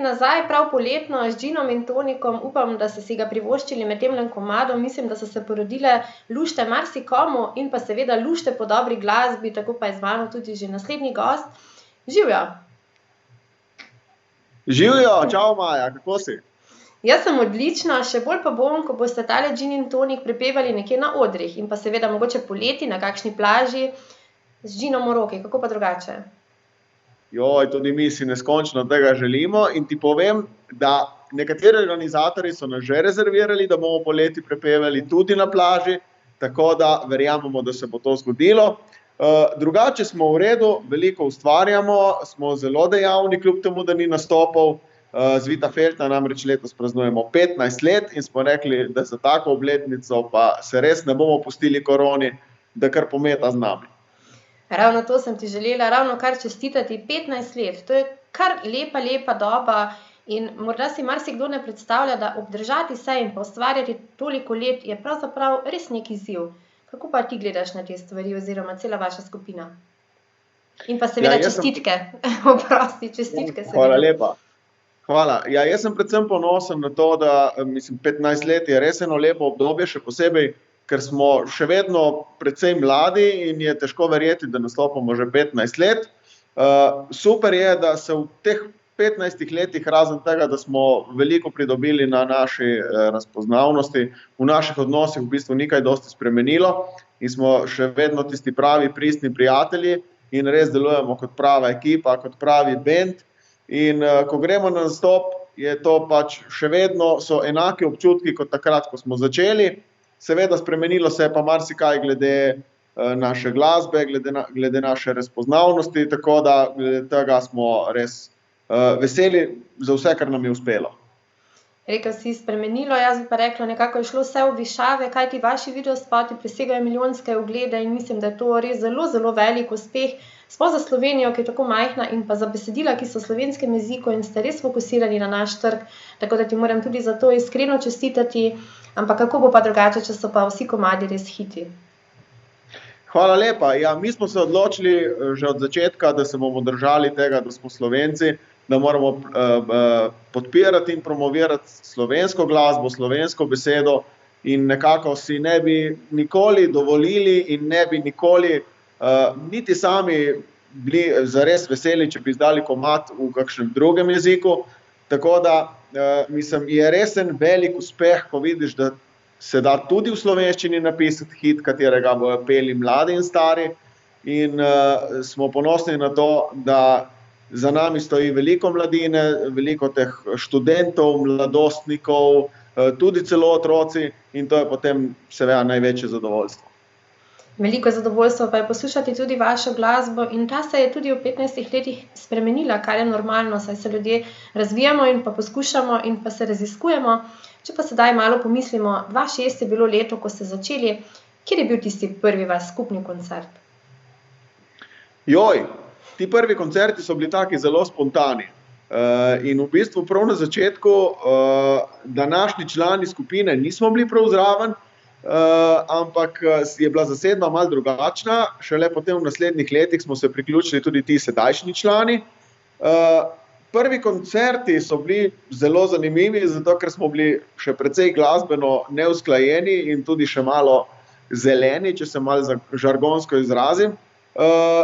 nazaj, prav poletno, z Ginom in Tonikom, upam, da ste si ga privoščili med temlim komadom, mislim, da so se porodile lušte marsikomu in pa seveda lušte po dobri glasbi, tako pa je z mano tudi že naslednji gost. Živjo! Živjo, čau Maja, kako si? Jaz sem odlična, še bolj pa bom, ko boste tale Gin in Tonik prepevali nekje na odrih in pa seveda mogoče poleti na kakšni plaži z Ginom v roki, kako pa drugače? Joj, tudi mi si neskončno tega želimo in ti povem, da nekateri organizatorji so nas že rezervirali, da bomo poleti prepevali tudi na plaži, tako da verjamemo, da se bo to zgodilo. Drugače smo v redu, veliko ustvarjamo, smo zelo dejavni, kljub temu, da ni nastopov. Z Vita Felta namreč letos praznujemo 15 let in smo rekli, da za tako obletnico pa se res ne bomo pustili koroni, da kar pometa z nami. Ravno to sem ti želela, ravno kar čestitati, 15 let, to je kar lepa doba in morda si marsikdo ne predstavlja, da obdržati se in pa ustvarjati toliko let je pravzaprav res neki izziv. Kako pa ti gledaš na te stvari oziroma cela vaša skupina? In pa seveda čestitke, oprosti, čestitke seveda. Hvala lepa. Hvala. Ja, jaz sem predvsem ponosen na to, da 15 let je res eno lepo obdobje, še posebej, ker smo še vedno precej mladi in je težko verjeti, da nastopamo že 15 let. Super je, da se v teh 15 letih, razen tega, da smo veliko pridobili na naši razpoznavnosti, v naših odnosih v bistvu ni kaj dosti spremenilo in smo še vedno tisti pravi, pristni prijatelji in res delujemo kot prava ekipa, kot pravi bend. In ko gremo na nastop, je to pač še vedno so enaki občutki kot takrat, ko smo začeli. Seveda spremenilo se je pa marsikaj glede naše glasbe, glede naše razpoznavnosti, tako da glede tega smo res veseli za vse, kar nam je uspelo. Rekel si spremenilo, jaz bi pa rekla, nekako je šlo vse v višave, kajti vaši videospoti presegajo milijonske oglede in mislim, da je to res zelo velik uspeh, sploh za Slovenijo, ki je tako majhna in pa za besedila, ki so v slovenskem jeziku in ste res fokusirani na naš trg, tako da ti moram tudi za to iskreno čestitati, ampak kako bo pa drugače, če so pa vsi komadi res hiti? Hvala lepa. Ja, mi smo se odločili že od začetka, da se bomo držali tega, da smo Slovenci, da moramo podpirati in promovirati slovensko glasbo, slovensko besedo in nekako si ne bi nikoli dovolili in ne bi nikoli niti sami bili zares veseli, če bi izdali komad v kakšnem drugem jeziku. Tako da mislim, je res en velik uspeh, ko vidiš, da se da tudi v slovenščini napisati hit, katerega bojo peli mladi in stari in smo ponosni na to, da za nami stoji veliko mladine, veliko teh študentov, mladostnikov, tudi celo otroci in to je potem seveda največje zadovoljstvo. Veliko zadovoljstvo pa je poslušati tudi vašo glasbo in ta se je tudi v 15 letih spremenila, kar je normalno, saj se ljudje razvijamo in pa poskušamo in pa se raziskujemo. Če pa sedaj malo pomislimo, 2006 je bilo leto, ko ste začeli, kjer je bil tisti prvi vaš skupni koncert? Joj, ti prvi koncerti so bili taki zelo spontani in v bistvu prav na začetku današnji člani skupine nismo bili prav zraven, ampak je bila zasedba malo drugačna, šele potem v naslednjih letih smo se priključili tudi ti sedajšnji člani. Prvi koncerti so bili zelo zanimivi, zato ker smo bili še precej glasbeno neusklajeni in tudi še malo zeleni, če se malo žargonsko izrazim.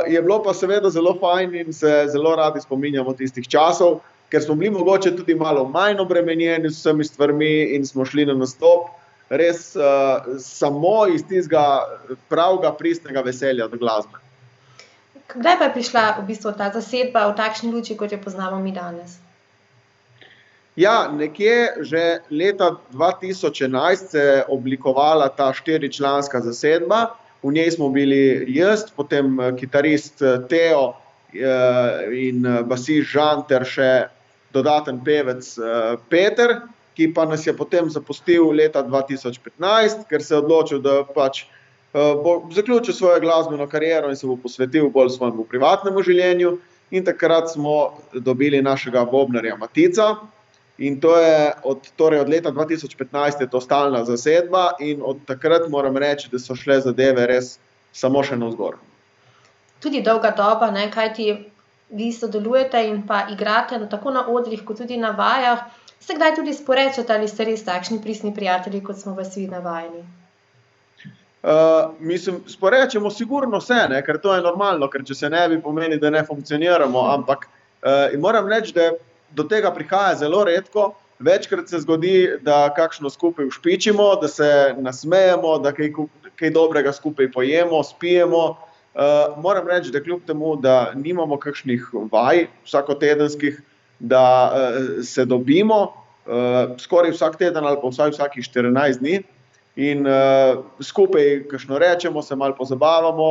Je bilo pa seveda zelo fajn in se zelo radi spominjamo tistih časov, ker smo bili mogoče tudi malo manj obremenjeni s vsemi stvarmi in smo šli na nastop res samo iz tistega pravega pristnega veselja do glasbe. Kdaj pa je prišla v bistvu ta zasedba v takšni luči, kot jo poznamo mi danes? Ja, nekje že leta 2011 se je oblikovala ta 4-članska zasedba. V njej smo bili jaz, potem kitarist Teo in basist Žan ter še dodaten pevec Peter, ki pa nas je potem zapustil leta 2015, ker se je odločil, da pač bo zaključil svojo glasbeno kariero in se bo posvetil bolj svojemu privatnemu življenju. In takrat smo dobili našega bobnarja Matica. In to je od leta 2015 je to stalna zasedba in od takrat moram reči, da so šle zadeve res samo še navzgor. Tudi dolga doba, kajti vi sodelujete in pa igrate tako na odrih, kot tudi na vajah, se kdaj tudi sporečete ali ste res takšni pristni prijatelji, kot smo vas vi navajeni? Sporečemo sigurno se, ne, ker to je normalno, ker če se ne bi pomeni, da ne funkcioniramo, ampak moram reči, da do tega prihaja zelo redko. Večkrat se zgodi, da kakšno skupaj ušpičimo, da se nasmejemo, da kaj dobrega skupaj pojemo, spijemo. Moram reči, da kljub temu, da nimamo kakšnih vaj vsakotedenskih, da se dobimo skoraj vsak teden ali pa vsaj vsakih 14 dni in skupaj kakšno rečemo, se malo pozabavamo,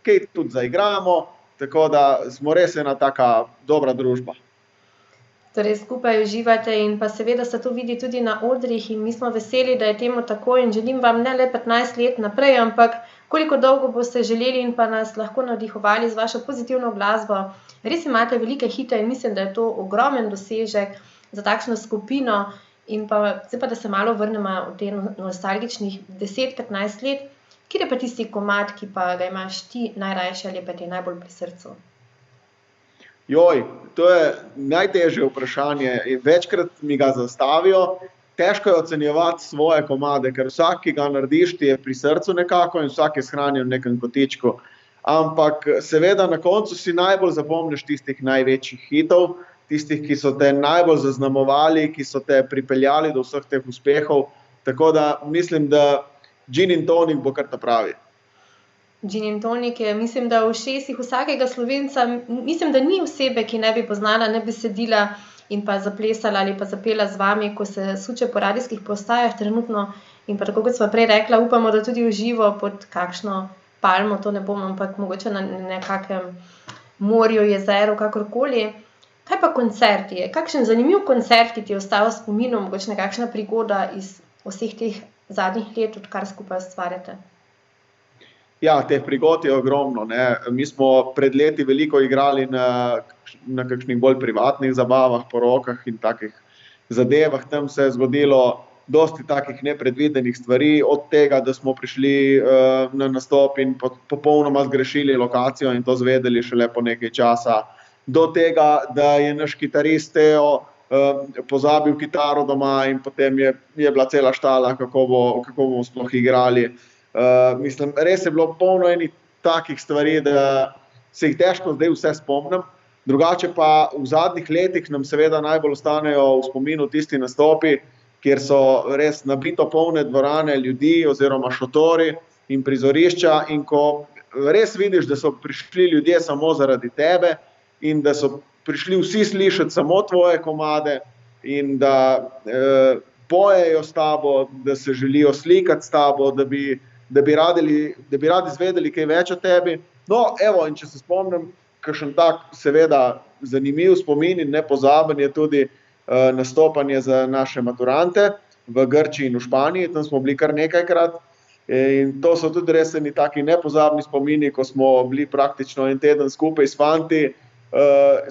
kaj tudi zaigramo, tako da smo res ena taka dobra družba. Torej skupaj uživate in pa seveda se to vidi tudi na odrih in mi smo veseli, da je temu tako in želim vam ne le 15 let naprej, ampak koliko dolgo boste želeli in pa nas lahko navdihovali z vašo pozitivno glasbo. Res imate velike hite in mislim, da je to ogromen dosežek za takšno skupino in pa, zdaj pa, da se malo vrnemo v te nostalgičnih 10-15 let. Kjer je pa tisti komad, ki pa ga imaš ti najrajši ali pa ti najbolj pri srcu? Joj, to je najtežje vprašanje. Večkrat mi ga zastavijo. Težko je ocenjevati svoje komade, ker vsak, ki ga narediš, ti je pri srcu nekako in vsak je shranjen v nekem kotičku. Ampak seveda na koncu si najbolj zapomniš tistih največjih hitov, tistih, ki so te najbolj zaznamovali, ki so te pripeljali do vseh teh uspehov. Tako da mislim, da Gin in Tonic bo kar ta pravi. Gin in Tonic je, mislim, da v ušesih vsakega Slovenca, mislim, da ni osebe, ki ne bi poznala, ne besedila in pa zaplesala ali pa zapela z vami, ko se suče po radijskih postajah trenutno in pa tako kot sva prej rekla, upamo, da tudi v živo pod kakšno palmo, to ne bom, ampak mogoče na nekakem morju, jezeru, kakorkoli. Kaj pa koncerti? Kakšen zanimiv koncert, ki ti je ostal v spominu, mogoče nekakšna prigoda iz vseh teh zadnjih let, odkar skupaj ustvarjate? Ja, teh prigod je ogromno, ne. Mi smo pred leti veliko igrali na kakšnih bolj privatnih zabavah, porokah in takih zadevah. Tam se je zgodilo dosti takih nepredvidenih stvari, od tega, da smo prišli na nastop in popolnoma zgrešili lokacijo in to zvedeli šele po nekaj časa, do tega, da je naš kitarist Teo pozabil kitaro doma in potem je bila cela štala, kako bomo sploh igrali. Mislim, res je bilo polno enih takih stvari, da se jih težko zdaj vse spomnim. Drugače pa v zadnjih letih nam seveda najbolj ostanejo v spominu tisti nastopi, kjer so res nabito polne dvorane ljudi oziroma šotori in prizorišča in ko res vidiš, da so prišli ljudje samo zaradi tebe in da so prišli vsi slišati samo tvoje komade in da pojejo s tabo, da se želijo slikati s tabo, da bi radi izvedeli kaj več o tebi. No, evo, in če se spomnim, kakšen tak seveda zanimiv spomin in nepozaben je tudi nastopanje za naše maturante v Grčiji in v Španiji, tam smo bili kar nekajkrat in to so tudi res eni taki nepozabni spomini, ko smo bili praktično en teden skupaj s fanti,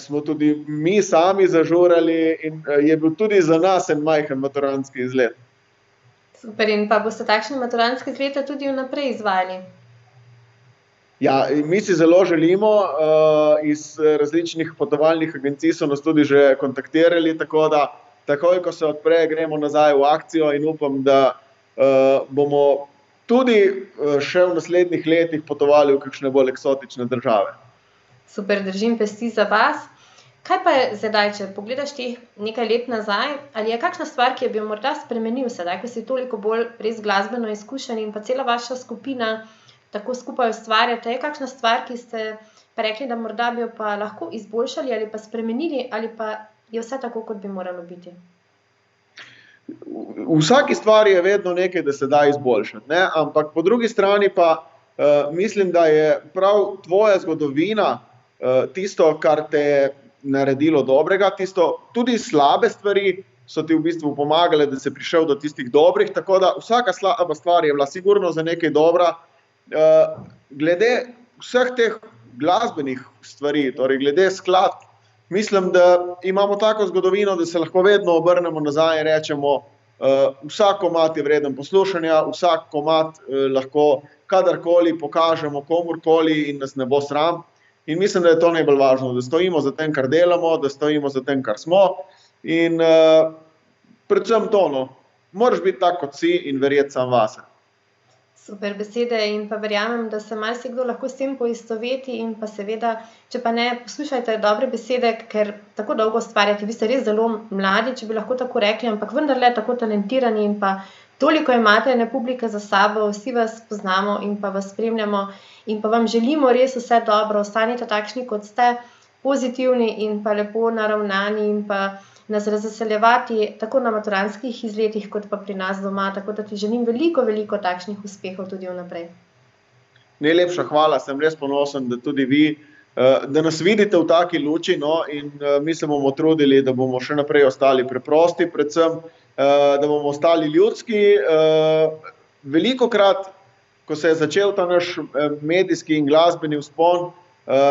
smo tudi mi sami zažurali in je bil tudi za nas en majhen maturantski izlet. Super, in pa boste takšne maturantske izlete tudi vnaprej izvajali? Ja, mi si zelo želimo, iz različnih potovalnih agencij so nas tudi že kontaktirali, tako da takoj, ko se odpre, gremo nazaj v akcijo in upam, da bomo tudi še v naslednjih letih potovali v kakšne bolj eksotične države. Super, držim pesti za vas. Kaj pa je zdaj, če pogledaš teh nekaj let nazaj, ali je kakšna stvar, ki je bi jo morda spremenil sedaj, ko si toliko bolj res glasbeno izkušen in pa cela vaša skupina tako skupaj ustvarjate, je kakšna stvar, ki ste pa rekli, da morda bi jo pa lahko izboljšali ali pa spremenili ali pa je vse tako, kot bi moralo biti? V vsaki stvari je vedno nekaj, da se da izboljšati, ne? Ampak po drugi strani pa mislim, da je prav tvoja zgodovina tisto, kar te je naredilo dobrega, tudi slabe stvari so ti v bistvu pomagale, da si prišel do tistih dobrih, tako da vsaka slaba stvar je bila sigurno za nekaj dobra. Glede vseh teh glasbenih stvari, torej glede skladb, mislim, da imamo tako zgodovino, da se lahko vedno obrnemo nazaj in rečemo, vsak komad je vreden poslušanja, vsak komad lahko kadarkoli pokažemo komurkoli in nas ne bo sram. In mislim, da je to najbolj važno, da stojimo za tem, kar delamo, da stojimo za tem, kar smo. In predvsem to, no, moraš biti tak, kot si in verjeti sam vase. Super besede in pa verjamem, da se marsikdo lahko s tem poistoveti in pa seveda, če pa ne, poslušajte dobre besede, ker tako dolgo ustvarjate, vi ste res zelo mladi, če bi lahko tako rekli, ampak vendarle tako talentirani in pa toliko imate ene publike za sabo, vsi vas poznamo in pa vas spremljamo in pa vam želimo res vse dobro, ostanite takšni, kot ste, pozitivni in pa lepo naravnani in pa nas razveseljevati tako na maturantskih izletih, kot pa pri nas doma, tako da ti želim veliko, veliko takšnih uspehov tudi vnaprej. Najlepša hvala, sem res ponosen, da tudi vi, da nas vidite v taki luči, no, in mi se bomo trudili, da bomo še naprej ostali preprosti, predvsem, da bomo ostali ljudski. Velikokrat, ko se je začel ta naš medijski in glasbeni vzpon,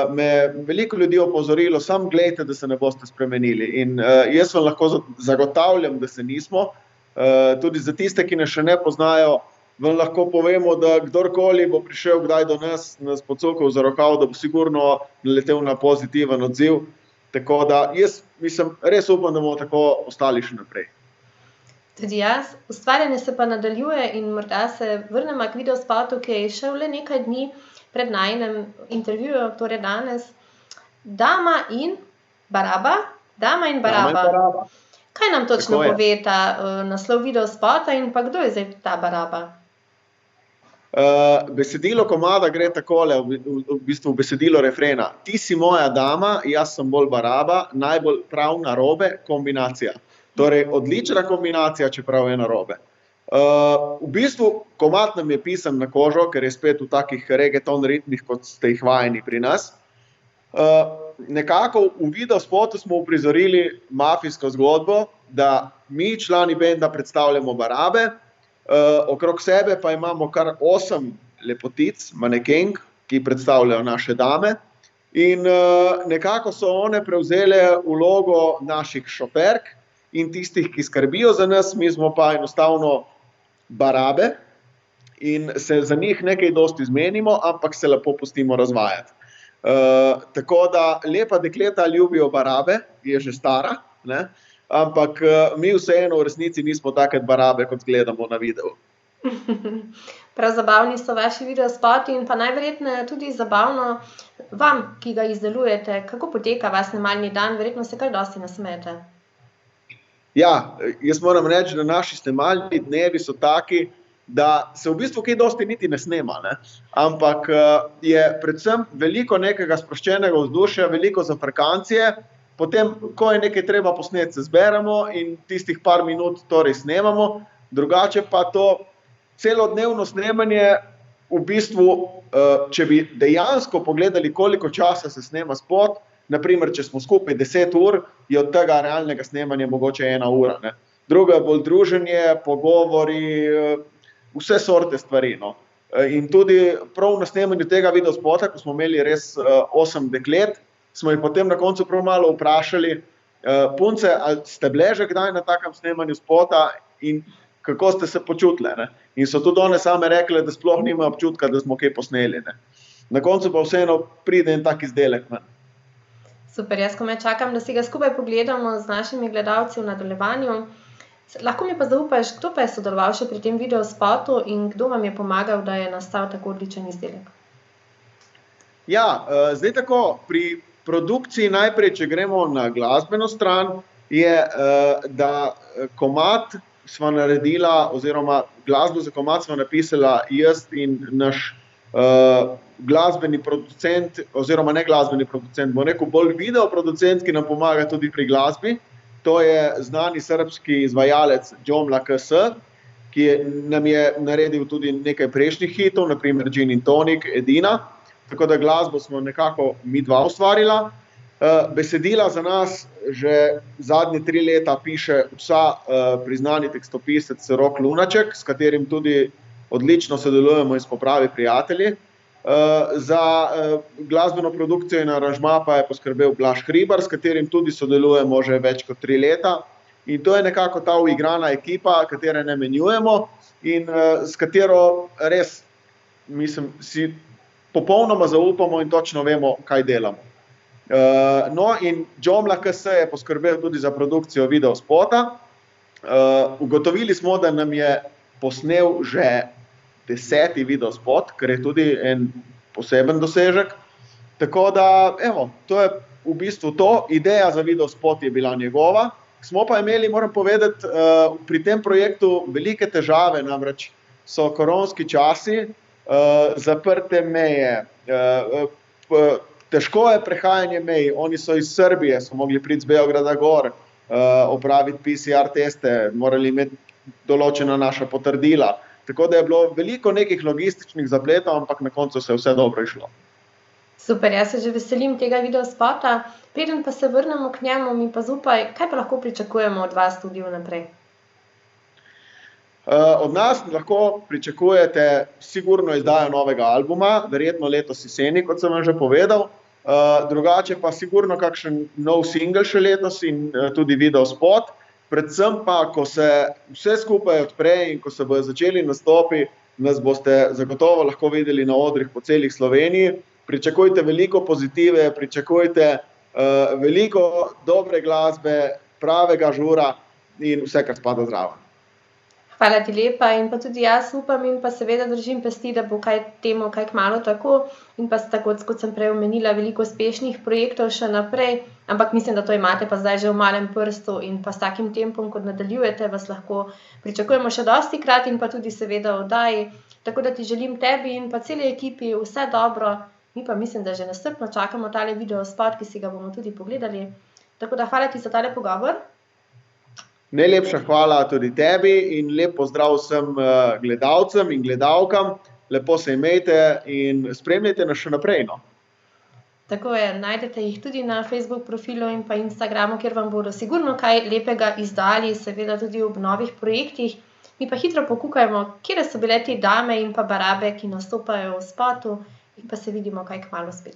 me veliko ljudi opozorilo, sam gledajte, da se ne boste spremenili. In jaz vam lahko zagotavljam, da se nismo. Tudi za tiste, ki nas še ne poznajo, vam lahko povemo, da kdorkoli bo prišel kdaj do nas pocukal za rokav, da bo sigurno naletel na pozitiven odziv. Tako da jaz mislim, res upam, da bomo tako ostali še naprej. Tudi jaz. Ustvarjanje se pa nadaljuje in morda se vrnemo k videospotu, ki je šel le nekaj dni pred najinem intervjuju, torej danes. Dama in Baraba. Dama in Baraba. Kaj nam točno pove ta naslov videospota in pa kdo je zdaj ta Baraba? Besedilo komada gre takole, v bistvu besedilo refrena. Ti si moja dama, jaz sem bolj Baraba, najbolj prav narobe kombinacija. Torej, odlična kombinacija, čeprav je narobe. V bistvu, komad nam je pisan na kožo, ker je spet v takih reggaeton ritmih, kot ste jih vajeni pri nas. Nekako v videospotu smo uprizorili mafijsko zgodbo, da mi, člani benda, predstavljamo Barabe, okrog sebe pa imamo kar 8 lepotic, manekenk, ki predstavljajo naše dame. In nekako so one prevzele vlogo naših šoferk in tistih, ki skrbijo za nas, mi smo pa enostavno Barabe in se za njih nekaj dosti zmenimo, ampak se lepo pustimo razvajati. Tako da lepa dekleta ljubijo Barabe, je že stara, ne? Ampak mi vseeno v resnici nismo take Barabe, kot gledamo na videu. Prav zabavni so vaši videospoti in pa najverjetneje tudi zabavno vam, ki ga izdelujete. Kako poteka vaš snemalni dan? Verjetno se kar dosti nasmejete. Ja, jaz moram reči, da naši snemalni dnevi so taki, da se v bistvu kaj dosti niti ne snema, ne? Ampak je predvsem veliko nekega sproščenega vzdušja, veliko zafrkancije, potem, ko je nekaj treba posneti, se zberemo in tistih par minut torej snemamo, drugače pa to celodnevno snemanje v bistvu, če bi dejansko pogledali, koliko časa se snema spot, naprimer, če smo skupaj 10 ur, je od tega realnega snemanja mogoče 1 ura. Ne? Druga je bolj druženje, pogovori, vse sorte stvari. No? In tudi prav na snemanju tega videospota, ko smo imeli res 8 deklet, smo jih potem na koncu prav malo vprašali, punce, ali ste bile že kdaj na takem snemanju spota in kako ste se počutile. Ne? In so tudi one same rekle, da sploh nimajo občutka, da smo kaj posneli. Ne? Na koncu pa vseeno pride en tak izdelek. Ne? Super, jaz komaj čakam, da si ga skupaj pogledamo z našimi gledalci v nadaljevanju. Lahko mi pa zaupaš, kdo pa je sodeloval še pri tem videospotu in kdo vam je pomagal, da je nastal tako odličen izdelek? Ja, zdaj tako, pri produkciji najprej, če gremo na glasbeno stran, je, da komad sva naredila, oziroma glasbo za komad sva napisala jaz in naš glasbeni producent, oziroma ne glasbeni producent, bom rekel bolj video producent, ki nam pomaga tudi pri glasbi. To je znani srbski izvajalec Džomla KS, ki nam je naredil tudi nekaj prejšnjih hitov, naprimer Gin and Tonic, Edina. Tako da glasbo smo nekako mi dva ustvarila. Besedila za nas že zadnje 3 leta piše vsa priznani tekstopisec Rok Lunaček, s katerim tudi odlično sodelujemo in smo pravi prijatelji. Za glasbeno produkcijo in aranžma pa je poskrbel Blaž Hribar, s katerim tudi sodelujemo že več kot 3 leta. In to je nekako ta uigrana ekipa, katere ne menjujemo in s katero res, mislim, si popolnoma zaupamo in točno vemo, kaj delamo. No, in Joomla KS je poskrbel tudi za produkcijo videospota. Ugotovili smo, da nam je posnel že 10. videospot, kar je tudi en poseben dosežek. Tako da, evo, to je v bistvu to. Ideja za videospot je bila njegova. Smo pa imeli, moram povedati, pri tem projektu velike težave, namreč so koronski časi, zaprte meje, težko je prehajanje mej. Oni so iz Srbije, so mogli priti z Beograda gor, opraviti PCR teste, morali imeti določena naša potrdila. Tako da je bilo veliko nekih logističnih zapletov, ampak na koncu se je vse dobro išlo. Super, jaz se že veselim tega videospota. Preden pa se vrnemo k njemu, mi pa zaupaj, kaj pa lahko pričakujemo od vas tudi vnaprej? Od nas lahko pričakujete sigurno izdajo novega albuma, verjetno letos jeseni, kot sem vam že povedal. Drugače pa sigurno kakšen nov single še letos in tudi videospot. Predvsem pa, ko se vse skupaj odpre in ko se bodo začeli nastopi, nas boste zagotovo lahko videli na odrih po celih Sloveniji. Pričakujte veliko pozitive, pričakujte veliko dobre glasbe, pravega žura in vse, kar spada zraven. Hvala ti lepa in pa tudi jaz upam in pa seveda držim pesti, da bo temu kaj kmalu tako in pa tako, kot sem prej omenila, veliko uspešnih projektov še naprej, ampak mislim, da to imate pa zdaj že v malem prstu in pa s takim tempom, kot nadaljujete, vas lahko pričakujemo še dostikrat in pa tudi seveda v oddaji. Tako da ti želim tebi in pa celi ekipi vse dobro, mi pa mislim, da že nestrpno čakamo tale videospot, ki si ga bomo tudi pogledali. Tako da hvala ti za tale pogovor. Najlepša hvala tudi tebi in lep pozdrav vsem gledalcem in gledalkam. Lepo se imejte in spremljajte nas še naprej. No. Tako je, najdete jih tudi na Facebook profilu in pa Instagramu, kjer vam bodo sigurno kaj lepega izdali, seveda tudi ob novih projektih. Mi pa hitro pokukajmo, kje so bile te dame in pa barabe, ki nastopajo v spotu in pa se vidimo kaj kmalu spet.